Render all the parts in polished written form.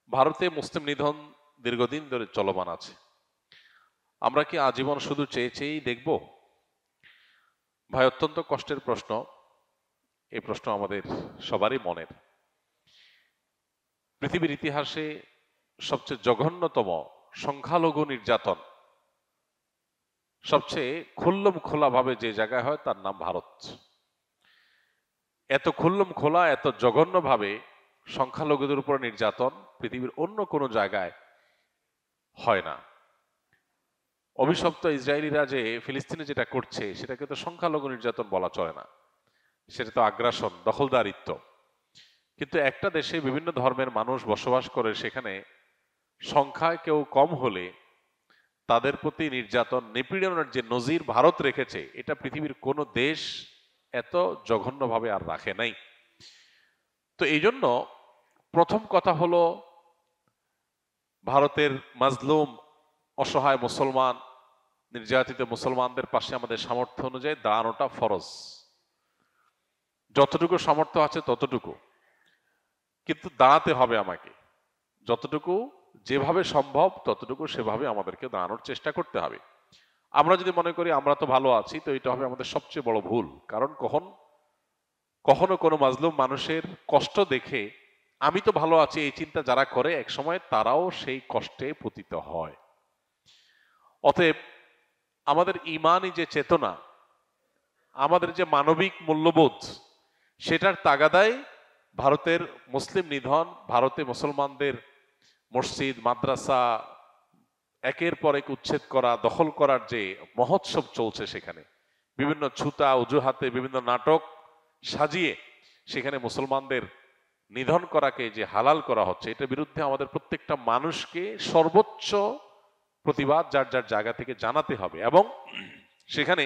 ভারতে মুসলিম নিধন দীর্ঘদিন ধরে চলমান আছে। আমরা কি আজীবন শুধু চেয়ে চেয়েই দেখব? ভাই, অত্যন্ত কষ্টের প্রশ্ন। এই প্রশ্ন আমাদের সবারই মনের। পৃথিবীর ইতিহাসে সবচেয়ে জঘন্যতম সংখ্যালঘু নির্যাতন সবচেয়ে খুল্লম খোলা ভাবে যে জায়গায় হয় তার নাম ভারত। এত খুল্লম খোলা, এত জঘন্য ভাবে সংখ্যালঘুদের উপর নির্যাতন পৃথিবীর অন্য কোনো জায়গায় হয় না। অভিশপ্ত ইসরায়েলিরা যে ফিলিস্তিনে যেটা করছে সেটাকে তো সংখ্যালঘু নির্যাতন বলা চলে না, সেটা তো আগ্রাসন, দখলদারিত্ব। কিন্তু একটা দেশে বিভিন্ন ধর্মের মানুষ বসবাস করে, সেখানে সংখ্যায় কেউ কম হলে তাদের প্রতি নির্যাতন, নিপীড়নের যে নজির ভারত রেখেছে, এটা পৃথিবীর কোনো দেশ এত জঘন্যভাবে আর রাখে নাই। তো এই জন্য প্রথম কথা হলো, ভারতের মাজলুম অসহায় মুসলমান, নির্যাতিত মুসলমানদের পাশে আমাদের সামর্থ্য অনুযায়ী দাঁড়ানোটা ফরজ। যতটুকু সামর্থ্য আছে ততটুকু, কিন্তু দাঁড়াতে হবে আমাকে। যতটুকু যেভাবে সম্ভব ততটুকু সেভাবে আমাদেরকে দাঁড়ানোর চেষ্টা করতে হবে। আমরা যদি মনে করি আমরা তো ভালো আছি, তো এটা হবে আমাদের সবচেয়ে বড় ভুল। কারণ কখনো কোনো মাজলুম মানুষের কষ্ট দেখে আমি তো ভালো আছি এই চিন্তা যারা করে, একসময় তারাও সেই কষ্টে পতিত হয়। অতএব আমাদের ইমানি যে চেতনা, আমাদের যে মানবিক মূল্যবোধ, সেটার তাগাদায় ভারতের মুসলিম নিধন, ভারতে মুসলমানদের মসজিদ মাদ্রাসা একের পর এক উচ্ছেদ করা, দখল করার যে মহোৎসব চলছে, সেখানে বিভিন্ন ছুতা অজুহাতে বিভিন্ন নাটক সাজিয়ে সেখানে মুসলমানদের নিধন করাকে যে হালাল করা হচ্ছে, এটার বিরুদ্ধে আমাদের প্রত্যেকটা মানুষকে সর্বোচ্চ প্রতিবাদ যার যার জায়গা থেকে জানাতে হবে। এবং সেখানে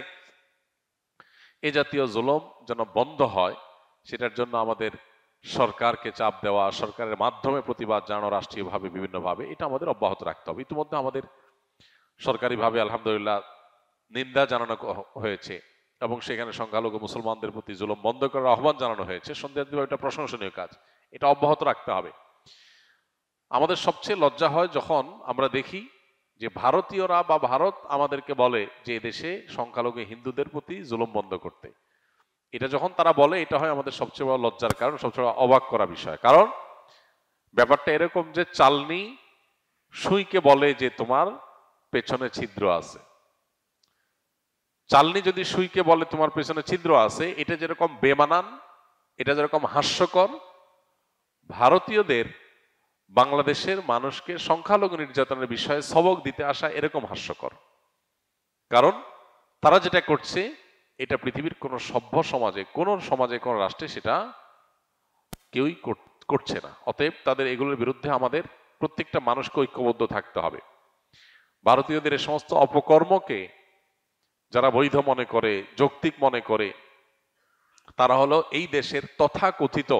এ জাতীয় জুলুম যেন বন্ধ হয়, সেটার জন্য আমাদের সরকারকে চাপ দেওয়া, সরকারের মাধ্যমে প্রতিবাদ জানানো, রাষ্ট্রীয়ভাবে বিভিন্নভাবে, এটা আমাদের অব্যাহত রাখতে হবে। ইতিমধ্যে আমাদের সরকারিভাবে আলহামদুলিল্লাহ নিন্দা জানানো হয়েছে এবং সেখানে সংখ্যালঘু মুসলমানদের প্রতি জুলুম বন্ধ করার আহ্বান জানানো হয়েছে। সন্দেহাতীতভাবে এটা প্রশংসনীয় কাজ, এটা অব্যাহত রাখতে হবে। আমাদের সবচেয়ে লজ্জা হয় যখন আমরা দেখি যে ভারতীয়রা বা ভারত আমাদেরকে বলে যে দেশে সংখ্যালঘু হিন্দুদের প্রতি জুলুম বন্ধ করতে। এটা যখন তারা বলে, এটা হয় আমাদের সবচেয়ে বড় লজ্জার কারণ, সবচেয়ে অবাক করা বিষয়। কারণ ব্যাপারটা এরকম যে চালনি সুইকে বলে যে তোমার পেছনে ছিদ্র আছে। চালনি যদি সুইকে বলে তোমার পেছনে ছিদ্র আছে, এটা যেরকম বেমানান, এটা যেরকম হাস্যকর, ভারতীয়দের বাংলাদেশের মানুষকে সংখ্যালঘু নির্যাতনের বিষয়ে সবক দিতে আসা এরকম হাস্যকর। কারণ তারা যেটা করছে, এটা পৃথিবীর কোন সভ্য সমাজে, কোন সমাজে, কোন রাষ্ট্রে সেটা কেউই করছে না। অতএব তাদের এগুলোর বিরুদ্ধে আমাদের প্রত্যেকটা মানুষকে ঐক্যবদ্ধ থাকতে হবে। ভারতীয়দের এই সমস্ত অপকর্মকে যারা বৈধ মনে করে, যৌক্তিক মনে করে, তারা হলো এই দেশের তথাকথিত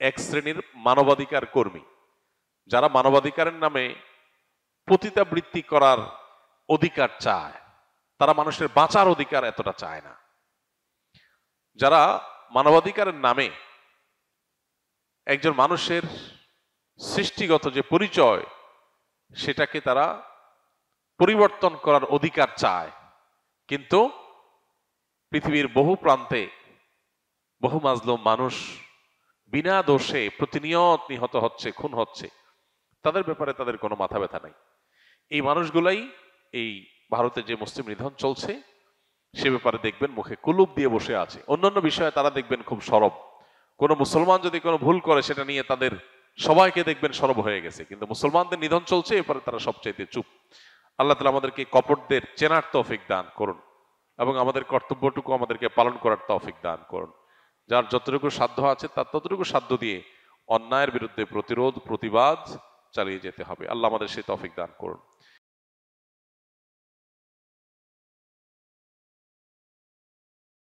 এক শ্রেণীর মানবাধিকার কর্মী, যারা মানবাধিকারের নামে পতিতাবৃত্তি করার অধিকার চায়। তারা মানুষের বাঁচার অধিকার এতটা চায় না। যারা মানবাধিকারের নামে একজন মানুষের সৃষ্টিগত যে পরিচয়, সেটাকে তারা পরিবর্তন করার অধিকার চায়। কিন্তু পৃথিবীর বহু প্রান্তে বহু মাজলুম মানুষ বিনা দোষে প্রতিনিয়ত নিহত হচ্ছে, খুন হচ্ছে, তাদের ব্যাপারে তাদের কোনো মাথা ব্যথা নাই। এই মানুষগুলাই এই ভারতে যে মুসলিম নিধন চলছে সে ব্যাপারে দেখবেন মুখে কুলুপ দিয়ে বসে আছে। অন্যান্য বিষয়ে তারা দেখবেন খুব সরব। কোনো মুসলমান যদি কোনো ভুল করে, সেটা নিয়ে তাদের সবাইকে দেখবেন সরব হয়ে গেছে। কিন্তু মুসলমানদের নিধন চলছে, এরপরে তারা সবচাইতে চুপ। আল্লাহ তাআলা আমাদেরকে কপটদের চেনার তৌফিক দান করুন এবং আমাদের কর্তব্যটুকু আমাদেরকে পালন করার তৌফিক দান করুন। যার যতটুকু সাধ্য আছে তার ততটুকু সাধ্য দিয়ে অন্যায়ের বিরুদ্ধে প্রতিরোধ, প্রতিবাদ চালিয়ে যেতে হবে। আল্লাহ আমাদের সেই তৌফিক দান করুন।